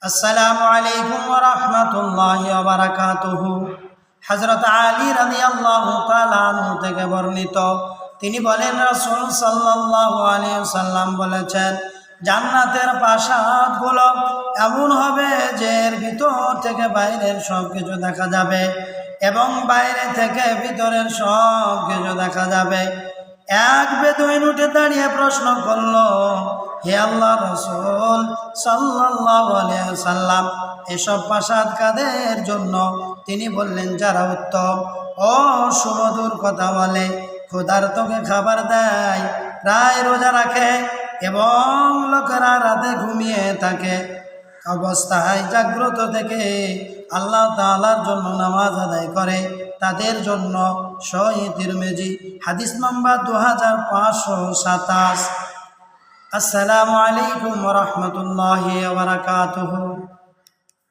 আসসালামু আলাইকুম ওয়া রাহমাতুল্লাহি ওয়া বারাকাতুহু। হযরত আলী রাদিয়াল্লাহু তাআলা আনহু থেকে বর্ণিত, তিনি বলেন, রাসূল সাল্লাল্লাহু আলাইহি ওয়াসাল্লাম বলেছেন, জান্নাতের প্রাসাদগুলো এমন হবে যে এর ভিতর থেকে বাইরের সব কিছু দেখা যাবে এবং বাইরে থেকে ভিতরের সব কিছু দেখা যাবে। এক বেদুইন উঠে দাঁড়িয়ে প্রশ্ন করল, হে আল্লাহ রাসূল সাল্লাল্লাহু আলাইহি ওয়াসাল্লাম, এসব প্রাসাদ কাদের জন্য? তিনি বললেন, যারা উত্তম ও সুমধুর কথা বলে, ক্ষুধার্তকে খাবার দেয়, প্রায় রোজা রাখে এবং লোকেরা রাতে ঘুমিয়ে থাকে, অবস্থায় জাগ্রত থেকে আল্লাহ তাআলার জন্য নামাজ আদায় করে, তাদের জন্য। সহিহ তিরমিজি, হাদিস নম্বর 2527। আসসালামু আলাইকুম ওয়া রাহমাতুল্লাহি ওয়া বারাকাতুহু।